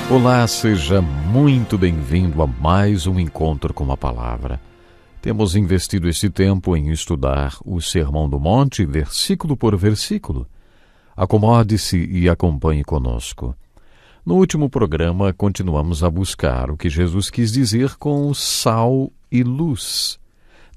Olá, seja muito bem-vindo a mais um encontro com a Palavra. Temos investido esse tempo em estudar o Sermão do Monte, versículo por versículo. Acomode-se e acompanhe conosco. No último programa, continuamos a buscar o que Jesus quis dizer com sal e luz.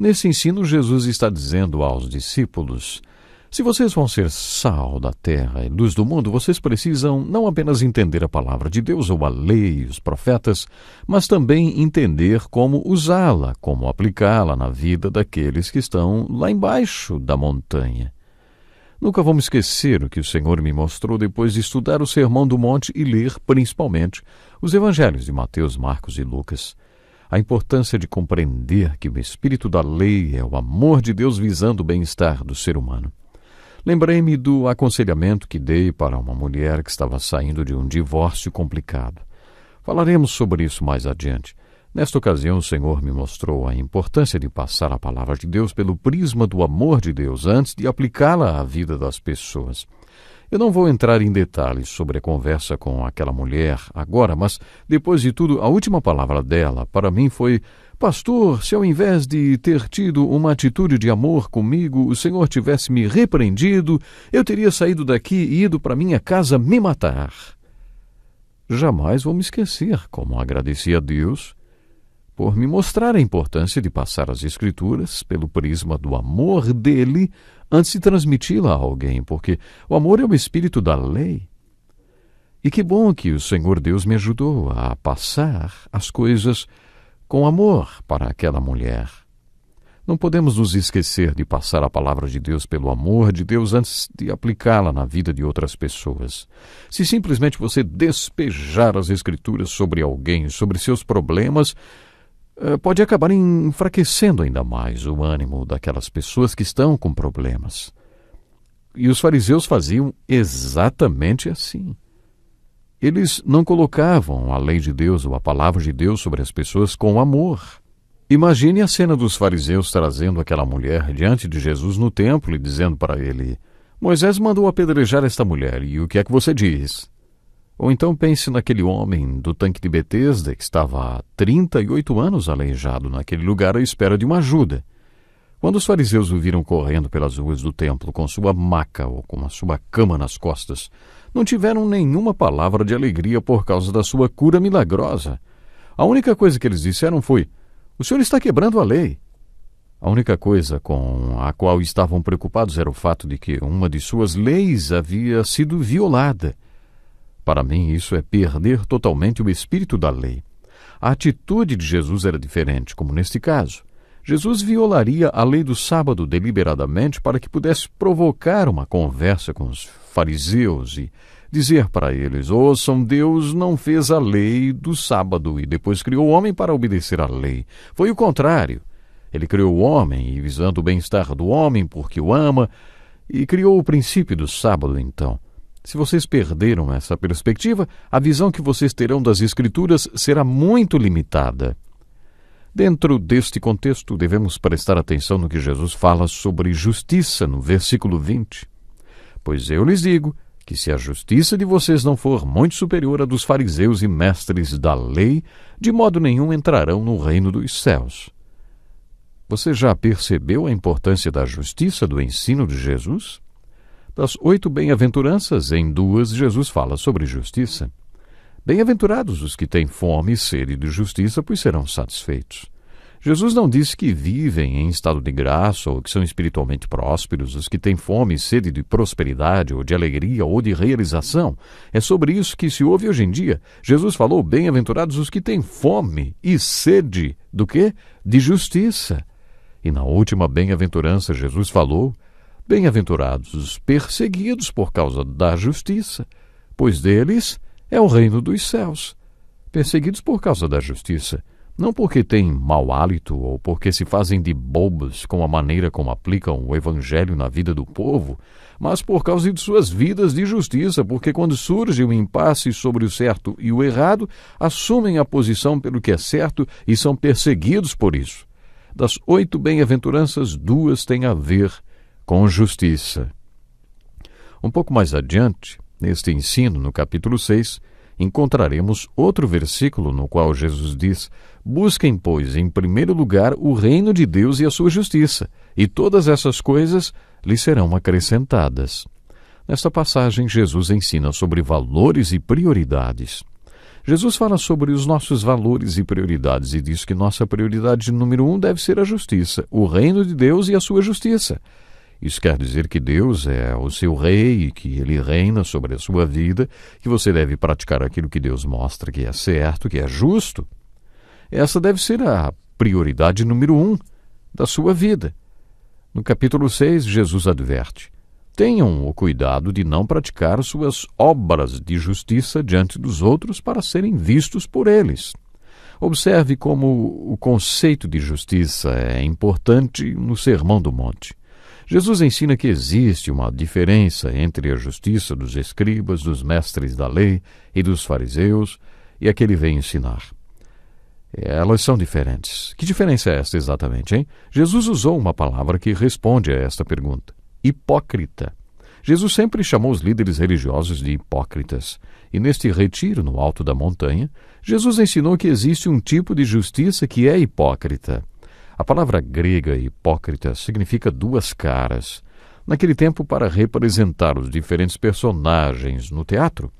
Nesse ensino, Jesus está dizendo aos discípulos: se vocês vão ser sal da terra e luz do mundo, vocês precisam não apenas entender a palavra de Deus ou a lei e os profetas, mas também entender como usá-la, como aplicá-la na vida daqueles que estão lá embaixo da montanha. Nunca vamos esquecer o que o Senhor me mostrou depois de estudar o Sermão do Monte e ler, principalmente, os evangelhos de Mateus, Marcos e Lucas. A importância de compreender que o espírito da lei é o amor de Deus visando o bem-estar do ser humano. Lembrei-me do aconselhamento que dei para uma mulher que estava saindo de um divórcio complicado. Falaremos sobre isso mais adiante. Nesta ocasião, o Senhor me mostrou a importância de passar a palavra de Deus pelo prisma do amor de Deus antes de aplicá-la à vida das pessoas. Eu não vou entrar em detalhes sobre a conversa com aquela mulher agora, mas, depois de tudo, a última palavra dela para mim foi: pastor, se ao invés de ter tido uma atitude de amor comigo, o Senhor tivesse me repreendido, eu teria saído daqui e ido para minha casa me matar. Jamais vou me esquecer como agradeci a Deus por me mostrar a importância de passar as Escrituras pelo prisma do amor dele antes de transmiti-la a alguém, porque o amor é o espírito da lei. E que bom que o Senhor Deus me ajudou a passar as coisas com amor para aquela mulher. Não podemos nos esquecer de passar a palavra de Deus pelo amor de Deus antes de aplicá-la na vida de outras pessoas. Se simplesmente você despejar as Escrituras sobre alguém, sobre seus problemas, pode acabar enfraquecendo ainda mais o ânimo daquelas pessoas que estão com problemas. E os fariseus faziam exatamente assim. Eles não colocavam a lei de Deus ou a palavra de Deus sobre as pessoas com amor. Imagine a cena dos fariseus trazendo aquela mulher diante de Jesus no templo e dizendo para ele: Moisés mandou apedrejar esta mulher, e o que é que você diz? Ou então pense naquele homem do tanque de Betesda que estava há 38 anos aleijado naquele lugar à espera de uma ajuda. Quando os fariseus o viram correndo pelas ruas do templo com sua maca ou com a sua cama nas costas, não tiveram nenhuma palavra de alegria por causa da sua cura milagrosa. A única coisa que eles disseram foi: o senhor está quebrando a lei. A única coisa com a qual estavam preocupados era o fato de que uma de suas leis havia sido violada. Para mim, isso é perder totalmente o espírito da lei. A atitude de Jesus era diferente, como neste caso. Jesus violaria a lei do sábado deliberadamente para que pudesse provocar uma conversa com os fariseus e dizer para eles: ouçam, Deus não fez a lei do sábado e depois criou o homem para obedecer à lei. Foi o contrário. Ele criou o homem e visando o bem-estar do homem porque o ama, e criou o princípio do sábado então. Se vocês perderam essa perspectiva, a visão que vocês terão das Escrituras será muito limitada. Dentro deste contexto, devemos prestar atenção no que Jesus fala sobre justiça no versículo 20. Pois eu lhes digo que se a justiça de vocês não for muito superior à dos fariseus e mestres da lei, de modo nenhum entrarão no reino dos céus. Você já percebeu a importância da justiça do ensino de Jesus? Das 8 bem-aventuranças, em 2, Jesus fala sobre justiça. Bem-aventurados os que têm fome e sede de justiça, pois serão satisfeitos. Jesus não disse que vivem em estado de graça ou que são espiritualmente prósperos os que têm fome e sede de prosperidade ou de alegria ou de realização. É sobre isso que se ouve hoje em dia. Jesus falou: bem-aventurados os que têm fome e sede do quê? De justiça. E na última bem-aventurança, Jesus falou: bem-aventurados os perseguidos por causa da justiça, pois deles é o reino dos céus. Perseguidos por causa da justiça, não porque têm mau hálito ou porque se fazem de bobos com a maneira como aplicam o evangelho na vida do povo, mas por causa de suas vidas de justiça, porque quando surge um impasse sobre o certo e o errado, assumem a posição pelo que é certo e são perseguidos por isso. Das 8 bem-aventuranças, 2 têm a ver com justiça. Um pouco mais adiante, neste ensino, no capítulo 6, encontraremos outro versículo no qual Jesus diz: busquem, pois, em primeiro lugar o reino de Deus e a sua justiça, e todas essas coisas lhes serão acrescentadas. Nesta passagem, Jesus ensina sobre valores e prioridades. Jesus fala sobre os nossos valores e prioridades e diz que nossa prioridade número 1 deve ser a justiça, o reino de Deus e a sua justiça. Isso quer dizer que Deus é o seu rei e que ele reina sobre a sua vida, que você deve praticar aquilo que Deus mostra que é certo, que é justo. Essa deve ser a prioridade número 1 da sua vida. No capítulo 6, Jesus adverte: tenham o cuidado de não praticar suas obras de justiça diante dos outros para serem vistos por eles. Observe como o conceito de justiça é importante no Sermão do Monte. Jesus ensina que existe uma diferença entre a justiça dos escribas, dos mestres da lei e dos fariseus e a que ele vem ensinar. Elas são diferentes. Que diferença é esta exatamente, hein? Jesus usou uma palavra que responde a esta pergunta: hipócrita. Jesus sempre chamou os líderes religiosos de hipócritas. E neste retiro no alto da montanha, Jesus ensinou que existe um tipo de justiça que é hipócrita. A palavra grega hipócrita significa duas caras. Naquele tempo, para representar os diferentes personagens no teatro,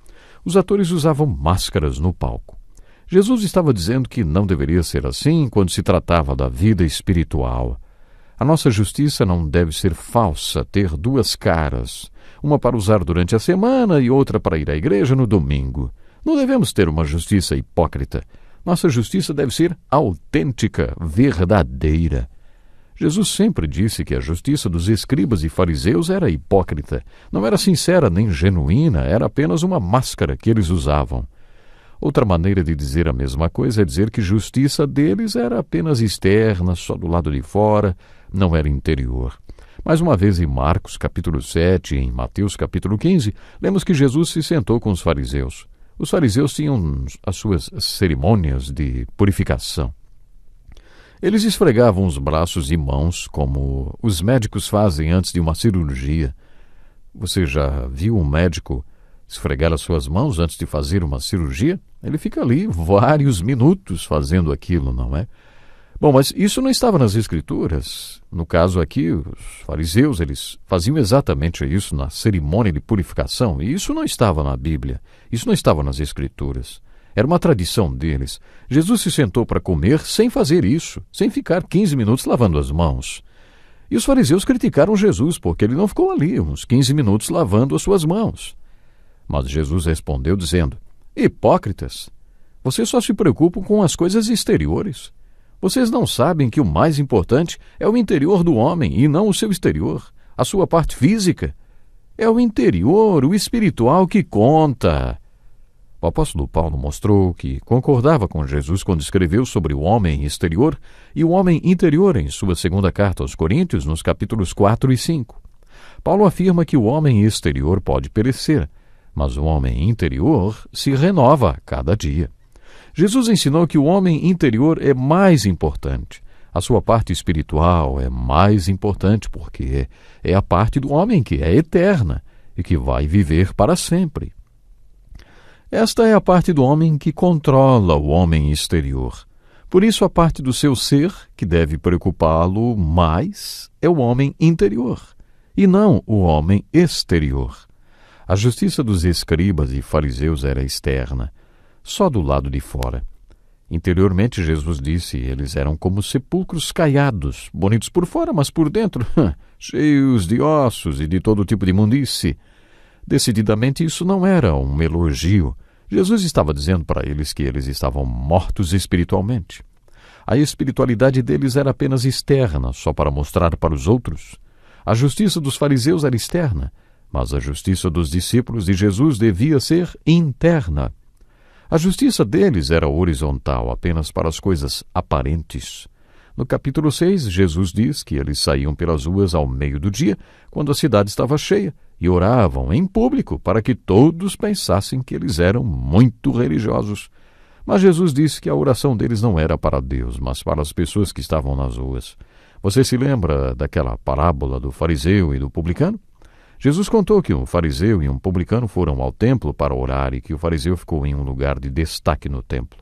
os atores usavam máscaras no palco. Jesus estava dizendo que não deveria ser assim quando se tratava da vida espiritual. A nossa justiça não deve ser falsa, ter duas caras, uma para usar durante a semana e outra para ir à igreja no domingo. Não devemos ter uma justiça hipócrita. Nossa justiça deve ser autêntica, verdadeira. Jesus sempre disse que a justiça dos escribas e fariseus era hipócrita. Não era sincera nem genuína, era apenas uma máscara que eles usavam. Outra maneira de dizer a mesma coisa é dizer que a justiça deles era apenas externa, só do lado de fora, não era interior. Mais uma vez em Marcos capítulo 7 e em Mateus capítulo 15, lemos que Jesus se sentou com os fariseus. Os fariseus tinham as suas cerimônias de purificação. Eles esfregavam os braços e mãos como os médicos fazem antes de uma cirurgia. Você já viu um médico esfregar as suas mãos antes de fazer uma cirurgia? Ele fica ali vários minutos fazendo aquilo, não é? Bom, mas isso não estava nas Escrituras. No caso aqui, os fariseus, eles faziam exatamente isso na cerimônia de purificação, e isso não estava na Bíblia, isso não estava nas Escrituras. Era uma tradição deles. Jesus se sentou para comer sem fazer isso, sem ficar 15 minutos lavando as mãos. E os fariseus criticaram Jesus, porque ele não ficou ali uns 15 minutos lavando as suas mãos. Mas Jesus respondeu dizendo: hipócritas, vocês só se preocupam com as coisas exteriores. Vocês não sabem que o mais importante é o interior do homem e não o seu exterior, a sua parte física. É o interior, o espiritual que conta. O apóstolo Paulo mostrou que concordava com Jesus quando escreveu sobre o homem exterior e o homem interior em sua segunda carta aos Coríntios, nos capítulos 4 e 5. Paulo afirma que o homem exterior pode perecer, mas o homem interior se renova a cada dia. Jesus ensinou que o homem interior é mais importante. A sua parte espiritual é mais importante porque é a parte do homem que é eterna e que vai viver para sempre. Esta é a parte do homem que controla o homem exterior. Por isso, a parte do seu ser que deve preocupá-lo mais é o homem interior, e não o homem exterior. A justiça dos escribas e fariseus era externa, só do lado de fora. Interiormente, Jesus disse, eles eram como sepulcros caiados, bonitos por fora, mas por dentro, cheios de ossos e de todo tipo de imundície. Decididamente, isso não era um elogio. Jesus estava dizendo para eles que eles estavam mortos espiritualmente. A espiritualidade deles era apenas externa, só para mostrar para os outros. A justiça dos fariseus era externa, mas a justiça dos discípulos de Jesus devia ser interna. A justiça deles era horizontal, apenas para as coisas aparentes. No capítulo 6, Jesus diz que eles saíam pelas ruas ao meio do dia, quando a cidade estava cheia, e oravam em público para que todos pensassem que eles eram muito religiosos. Mas Jesus disse que a oração deles não era para Deus, mas para as pessoas que estavam nas ruas. Você se lembra daquela parábola do fariseu e do publicano? Jesus contou que um fariseu e um publicano foram ao templo para orar e que o fariseu ficou em um lugar de destaque no templo.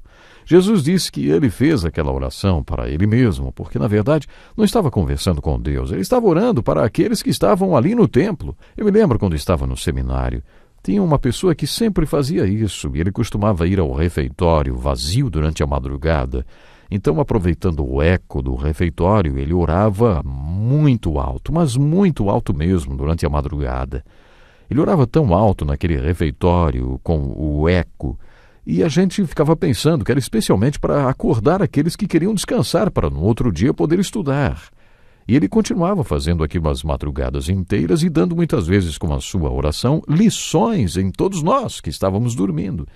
Jesus disse que ele fez aquela oração para ele mesmo, porque, na verdade, não estava conversando com Deus. Ele estava orando para aqueles que estavam ali no templo. Eu me lembro quando estava no seminário. Tinha uma pessoa que sempre fazia isso, e ele costumava ir ao refeitório vazio durante a madrugada. Então, aproveitando o eco do refeitório, ele orava muito alto, mas muito alto mesmo, durante a madrugada. Ele orava tão alto naquele refeitório, com o eco, e a gente ficava pensando que era especialmente para acordar aqueles que queriam descansar para no outro dia poder estudar. E ele continuava fazendo aquilo as madrugadas inteiras e dando muitas vezes com a sua oração lições em todos nós que estávamos dormindo.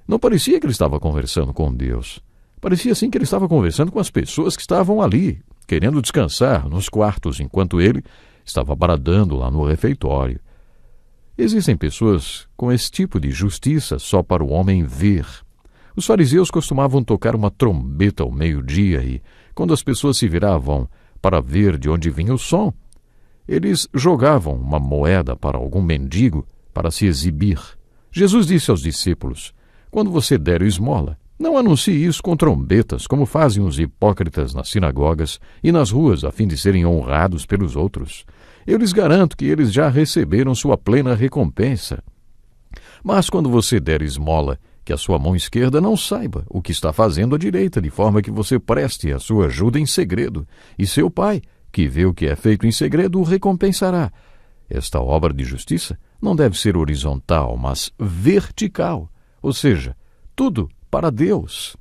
Não parecia que ele estava conversando com Deus. Parecia sim que ele estava conversando com as pessoas que estavam ali, querendo descansar nos quartos, enquanto ele estava bradando lá no refeitório. Existem pessoas com esse tipo de justiça só para o homem ver. Os fariseus costumavam tocar uma trombeta ao meio-dia e, quando as pessoas se viravam para ver de onde vinha o som, eles jogavam uma moeda para algum mendigo para se exibir. Jesus disse aos discípulos: quando você der esmola, não anuncie isso com trombetas, como fazem os hipócritas nas sinagogas e nas ruas, a fim de serem honrados pelos outros. Eu lhes garanto que eles já receberam sua plena recompensa. Mas quando você der esmola, que a sua mão esquerda não saiba o que está fazendo a direita, de forma que você preste a sua ajuda em segredo, e seu Pai, que vê o que é feito em segredo, o recompensará. Esta obra de justiça não deve ser horizontal, mas vertical, ou seja, tudo para Deus.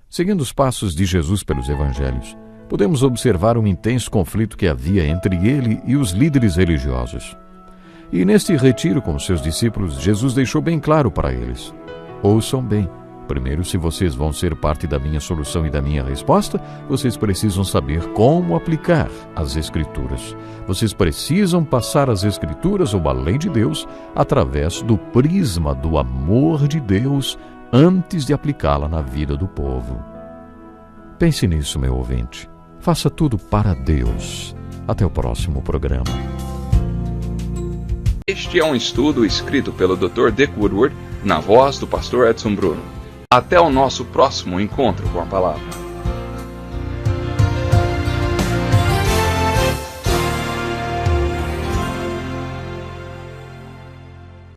Seguindo os passos de Jesus pelos evangelhos, podemos observar um intenso conflito que havia entre ele e os líderes religiosos. E neste retiro com seus discípulos, Jesus deixou bem claro para eles: ouçam bem, primeiro, se vocês vão ser parte da minha solução e da minha resposta, vocês precisam saber como aplicar as Escrituras. Vocês precisam passar as Escrituras ou a lei de Deus através do prisma do amor de Deus antes de aplicá-la na vida do povo. Pense nisso, meu ouvinte. Faça tudo para Deus. Até o próximo programa. Este é um estudo escrito pelo Dr. Dick Woodward, na voz do pastor Edson Bruno. Até o nosso próximo encontro com a palavra.